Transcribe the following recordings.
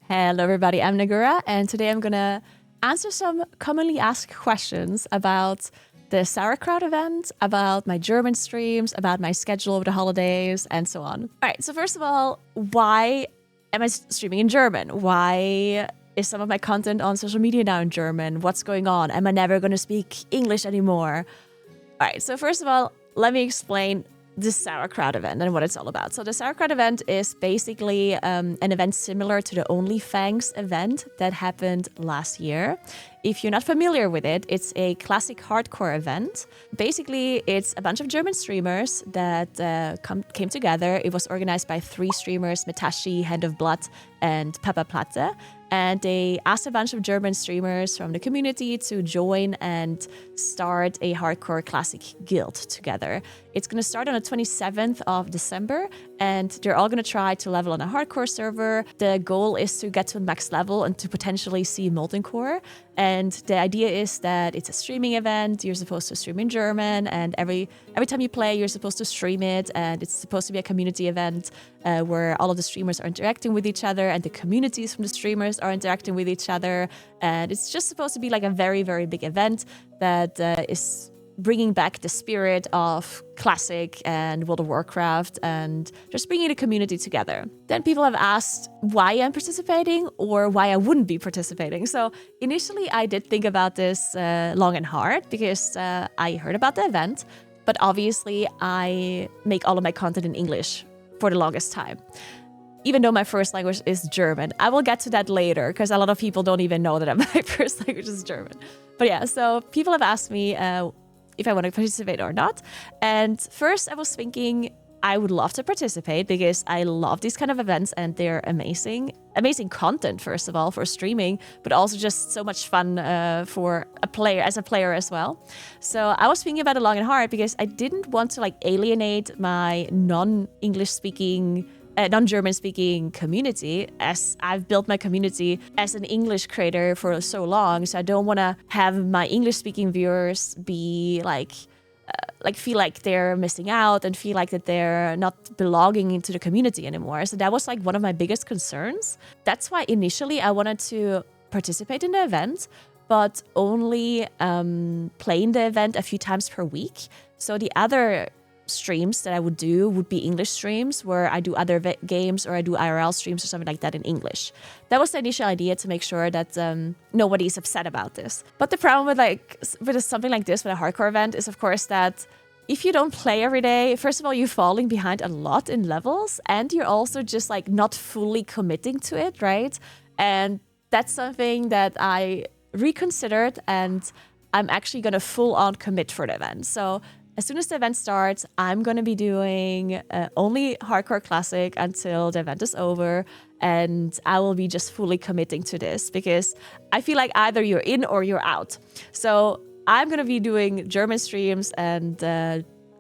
Hello, everybody. I'm Naguura, and today I'm gonna answer some commonly asked questions about the Sauerkraut event, about my German streams, about my schedule over the holidays, and so on. All right, so first of all, why am I streaming in German? Why is some of my content on social media now in German? What's going on? Am I never gonna speak English anymore? All right, so first of all, let me explain the Sauerkraut event and what it's all about. So the Sauerkraut event is basically an event similar to the OnlyFans event that happened last year. If you're not familiar with it, it's a classic hardcore event. Basically, it's a bunch of German streamers that came together. It was organized by 3 streamers, Metashi, Hand of Blood, and Papa Platte. And they asked a bunch of German streamers from the community to join and start a hardcore classic guild together. It's going to start on the 27th of December, and they're all going to try to level on a hardcore server. The goal is to get to max level and to potentially see Molten Core. And the idea is that it's a streaming event. You're supposed to stream in German, and every time you play, you're supposed to stream it. And it's supposed to be a community event where all of the streamers are interacting with each other, and the communities from the streamers are interacting with each other. And it's just supposed to be like a very, very big event that is bringing back the spirit of Classic and World of Warcraft and just bringing the community together. Then people have asked why I'm participating or why I wouldn't be participating. So initially I did think about this long and hard because I heard about the event, but obviously I make all of my content in English for the longest time, even though my first language is German. I will get to that later because a lot of people don't even know that my first language is German. But yeah, so people have asked me if I want to participate or not. And first I was thinking I would love to participate because I love these kind of events and they're amazing. Amazing content, first of all, for streaming, but also just so much fun for a player as well. So I was thinking about it long and hard because I didn't want to alienate my non-English speaking non-German speaking community, as I've built my community as an English creator for so long. So I don't want to have my English speaking viewers be feel like they're missing out and feel like that they're not belonging into the community anymore. So that was one of my biggest concerns. That's why initially I wanted to participate in the event, but only play in the event a few times per week. So the other streams that I would do would be English streams where I do other games or I do IRL streams or something like that in English. That was the initial idea, to make sure that nobody's upset about this. But the problem with something like this, with a hardcore event, is of course that if you don't play every day, first of all, you're falling behind a lot in levels, and you're also just not fully committing to it, right? And that's something that I reconsidered, and I'm actually going to full on commit for the event. So as soon as the event starts, I'm going to be doing only hardcore classic until the event is over. And I will be just fully committing to this because I feel like either you're in or you're out. So I'm going to be doing German streams and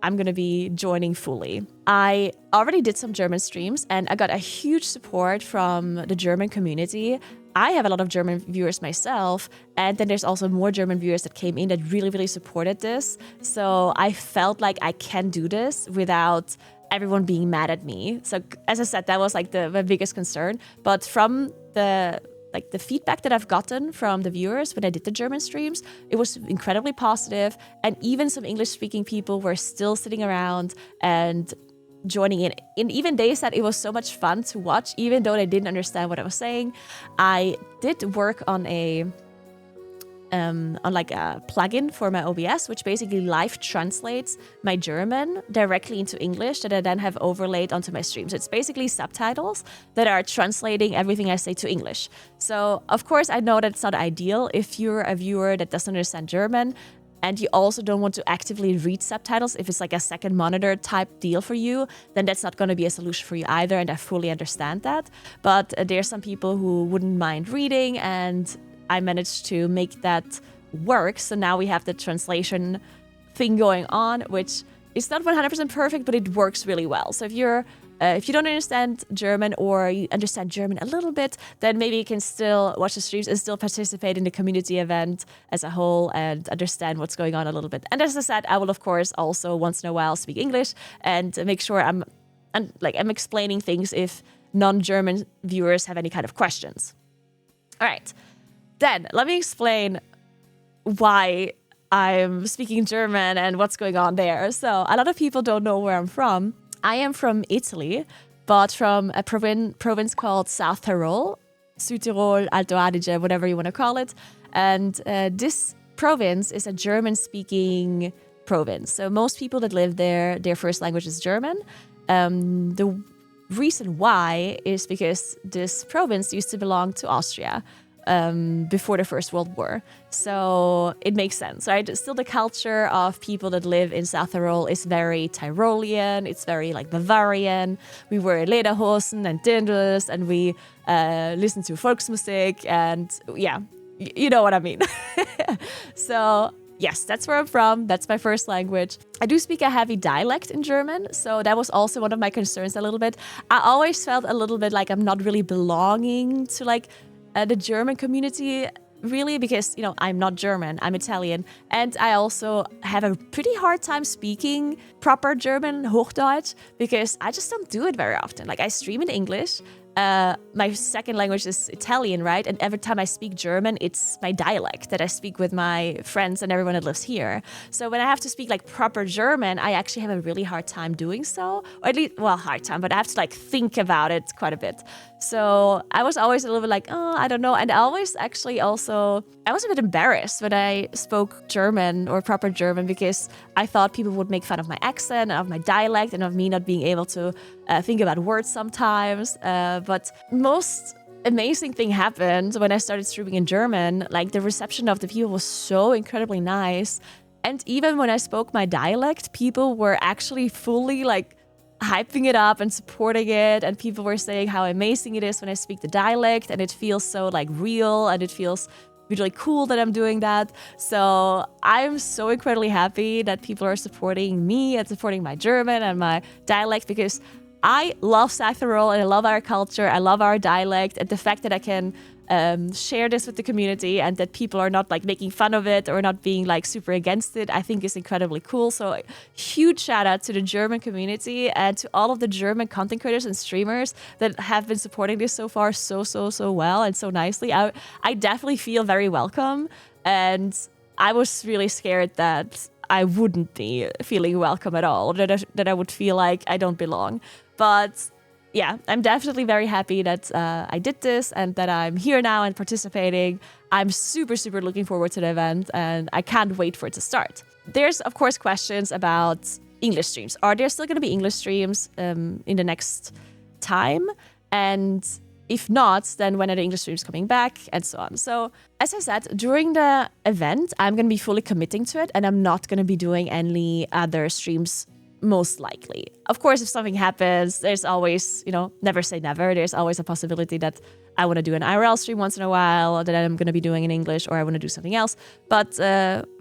I'm going to be joining fully. I already did some German streams and I got a huge support from the German community. I have a lot of German viewers myself, and then there's also more German viewers that came in that really, really supported this. So I felt like I can do this without everyone being mad at me. So as I said, that was my biggest concern. But from the feedback that I've gotten from the viewers when I did the German streams, it was incredibly positive. And even some English-speaking people were still sitting around and joining in. And even they said it was so much fun to watch, even though they didn't understand what I was saying. I did work on a plugin for my OBS, which basically live translates my German directly into English that I then have overlaid onto my streams. It's basically subtitles that are translating everything I say to English. So of course I know that it's not ideal if you're a viewer that doesn't understand German, and you also don't want to actively read subtitles. If it's a second monitor type deal for you, then that's not going to be a solution for you either, and I fully understand that. But there's some people who wouldn't mind reading, and I managed to make that work. So now we have the translation thing going on, which is not 100% perfect, but it works really well. So if you don't understand German or you understand German a little bit, then maybe you can still watch the streams and still participate in the community event as a whole and understand what's going on a little bit. And as I said, I will of course also once in a while speak English and make sure I'm explaining things if non-German viewers have any kind of questions. All right, then let me explain why I'm speaking German and what's going on there. So a lot of people don't know where I'm from. I am from Italy, but from a province called South Tyrol, Südtirol, Alto Adige, whatever you want to call it. And this province is a German-speaking province. So most people that live there, their first language is German. The reason why is because this province used to belong to Austria before the First World War. So it makes sense, right? Still, the culture of people that live in South Tyrol is very Tyrolean. It's very like Bavarian. We wear lederhosen and dirndls, and we listen to Volksmusik, and yeah, you know what I mean. So yes, that's where I'm from. That's my first language. I do speak a heavy dialect in German, so that was also one of my concerns a little bit. I always felt a little bit like I'm not really belonging to like the German community, really, because, you know, I'm not German, I'm Italian. And I also have a pretty hard time speaking proper German, Hochdeutsch, because I just don't do it very often. Like, I stream in English. My second language is Italian, right? And every time I speak German, it's my dialect that I speak with my friends and everyone that lives here. So when I have to speak like proper German, I actually have a really hard time doing so. Or at least, well, hard time, but I have to like think about it quite a bit. So I was always a little bit like, oh, I don't know. And I always actually also, I was a bit embarrassed when I spoke German or proper German, because I thought people would make fun of my accent, of my dialect, and of me not being able to think about words sometimes. But most amazing thing happened when I started streaming in German. Like, the reception of the people was so incredibly nice. And even when I spoke my dialect, people were actually fully like hyping it up and supporting it, and people were saying how amazing it is when I speak the dialect, and it feels so like real, and it feels really cool that I'm doing that. So I'm so incredibly happy that people are supporting me and supporting my German and my dialect, because I love South Tyrol and I love our culture, I love our dialect, and the fact that I can share this with the community and that people are not like making fun of it or not being like super against it, I think is incredibly cool. So huge shout out to the German community and to all of the German content creators and streamers that have been supporting this so far so well and so nicely. I definitely feel very welcome, and I was really scared that I wouldn't be feeling welcome at all, that I would feel like I don't belong. But yeah, I'm definitely very happy that I did this and that I'm here now and participating. I'm super looking forward to the event, and I can't wait for it to start. There's, of course, questions about English streams. Are there still going to be English streams in the next time? And if not, then when are the English streams coming back, and so on. So as I said, during the event, I'm going to be fully committing to it, and I'm not going to be doing any other streams, most likely. Of course, if something happens, there's always, never say never. There's always a possibility that I want to do an IRL stream once in a while, that I'm going to be doing in English, or I want to do something else. But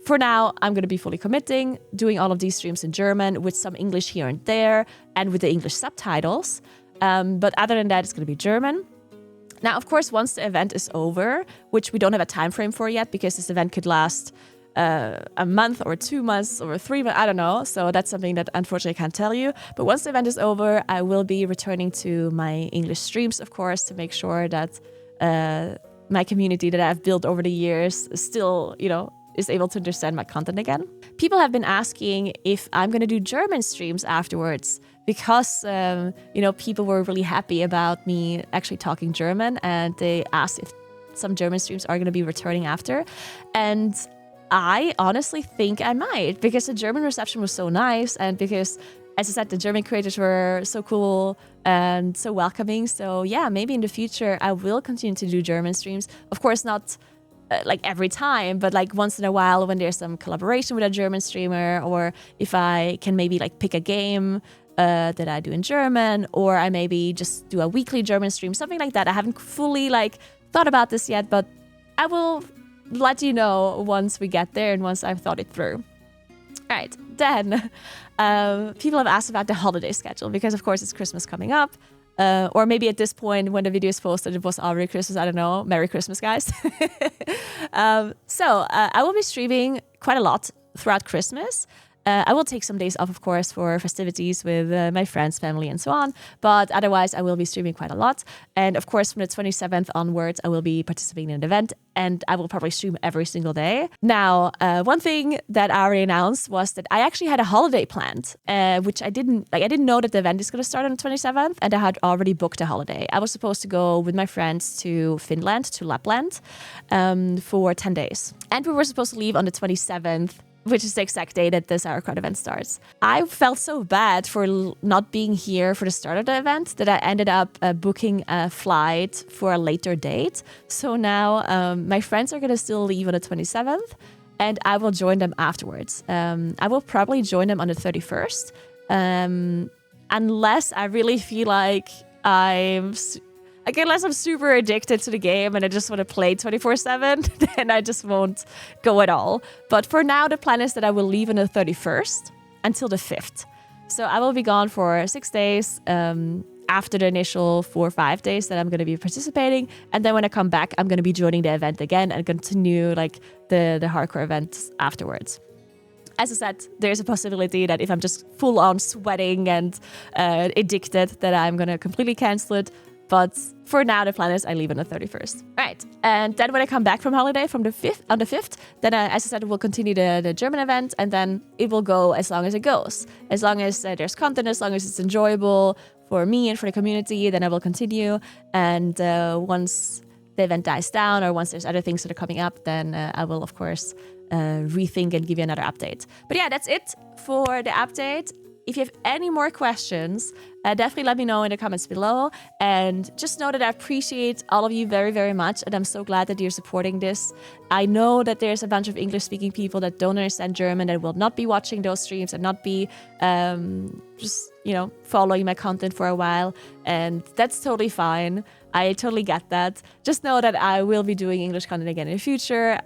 for now, I'm going to be fully committing, doing all of these streams in German with some English here and there, and with the English subtitles. But other than that, it's going to be German. Now, of course, once the event is over, which we don't have a time frame for yet, because this event could last a month or 2 months or 3 months, I don't know. So that's something that unfortunately I can't tell you. But once the event is over, I will be returning to my English streams, of course, to make sure that my community that I've built over the years still, is able to understand my content again. People have been asking if I'm going to do German streams afterwards, because, people were really happy about me actually talking German, and they asked if some German streams are going to be returning after. And I honestly think I might, because the German reception was so nice, and because, as I said, the German creators were so cool and so welcoming. So yeah, maybe in the future I will continue to do German streams. Of course, not like every time, but like once in a while when there's some collaboration with a German streamer, or if I can maybe like pick a game that I do in German, or I maybe just do a weekly German stream, something like that. I haven't fully like thought about this yet, but I will let you know once we get there and once I've thought it through. All right, then people have asked about the holiday schedule, because of course it's Christmas coming up, or maybe at this point when the video is posted it was already Christmas, I don't know. Merry Christmas, guys. So I will be streaming quite a lot throughout Christmas. I will take some days off, of course, for festivities with my friends, family, and so on. But otherwise, I will be streaming quite a lot. And of course, from the 27th onwards, I will be participating in an event, and I will probably stream every single day. Now, one thing that I already announced was that I actually had a holiday planned, which I didn't know that the event is going to start on the 27th, and I had already booked a holiday. I was supposed to go with my friends to Finland, to Lapland, for 10 days. And we were supposed to leave on the 27th, which is the exact day that the Sauercrowd event starts. I felt so bad for not being here for the start of the event that I ended up booking a flight for a later date. So now my friends are going to still leave on the 27th, and I will join them afterwards. I will probably join them on the 31st, unless I really feel like unless I'm super addicted to the game and I just want to play 24/7, then I just won't go at all. But for now, the plan is that I will leave on the 31st until the 5th. So I will be gone for 6 days after the initial 4 or 5 days that I'm going to be participating. And then when I come back, I'm going to be joining the event again and continue like the hardcore events afterwards. As I said, there's a possibility that if I'm just full on sweating and addicted, that I'm going to completely cancel it. But for now, the plan is I leave on the 31st. Right. And then when I come back from holiday on the 5th, then as I said, we'll continue the German event, and then it will go as long as it goes. As long as there's content, as long as it's enjoyable for me and for the community, then I will continue. And once the event dies down or once there's other things that are coming up, then I will, of course, rethink and give you another update. But yeah, that's it for the update. If you have any more questions, definitely let me know in the comments below. And just know that I appreciate all of you very, very much. And I'm so glad that you're supporting this. I know that there's a bunch of English-speaking people that don't understand German, that will not be watching those streams and not be following my content for a while. And that's totally fine. I totally get that. Just know that I will be doing English content again in the future.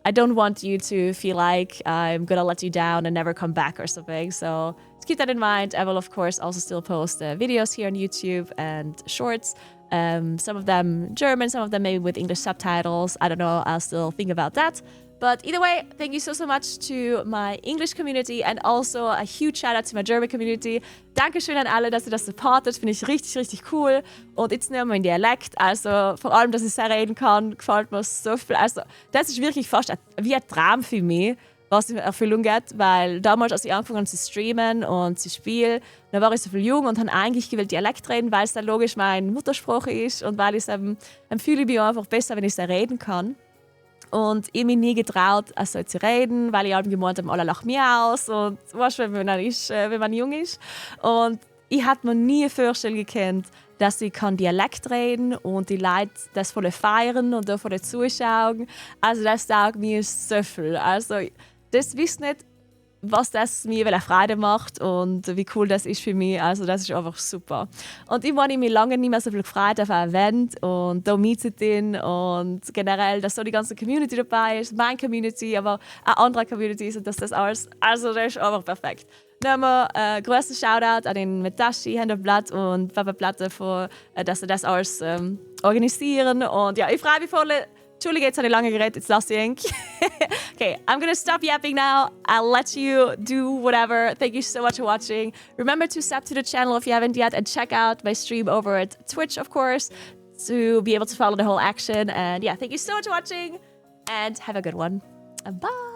I don't want you to feel like I'm gonna let you down and never come back or something. So just keep that in mind. I will, of course, also still post videos here on YouTube and shorts. Some of them German, some of them maybe with English subtitles. I don't know. I'll still think about that. But either way, thank you so much to my English community and also a huge shout out to my German community. Dankeschön an alle, dass ihr das supportet. Finde ich richtig, richtig cool. Und jetzt nur mein Dialekt. Also vor allem, dass ich sehr reden kann, gefällt mir so viel. Also das ist wirklich fast wie ein Traum für mich, was in Erfüllung geht. Weil damals, als ich angefangen habe zu streamen und zu spielen, dann war ich so viel jung und habe eigentlich gewählt Dialekt reden, weil es dann logisch mein Muttersprache ist und weil ich es fühle ich mich einfach besser, wenn ich es reden kann. Und ich mich nie getraut, also zu reden, weil ich halt gemeint habe, alle lachen mich aus und weißt du, wenn man jung ist. Und ich hatte mir nie vorstellen können, dass ich Dialekt reden kann und die Leute das voll feiern und auch von den Zuschauern. Also das sagt mir so viel. Also das wisst nicht, was das mir eine Freude macht und wie cool das ist für mich. Also das ist einfach super. Und ich habe mich lange nicht mehr so viel gefreut auf ein Event und da mitzutun und generell, dass so die ganze Community dabei ist, meine Community, aber auch andere Communities und dass das alles, also das ist einfach perfekt. Nochmal großen Shoutout an den Metashi, Händerblatt und Papa Platte, dass sie das alles organisieren. Und ja, ich freue mich voll. Entschuldige, jetzt habe ich lange geredet, jetzt lasse ich Okay, I'm gonna stop yapping now. I'll let you do whatever. Thank you so much for watching. Remember to sub to the channel if you haven't yet and check out my stream over at Twitch, of course, to be able to follow the whole action. And yeah, thank you so much for watching and have a good one. Bye!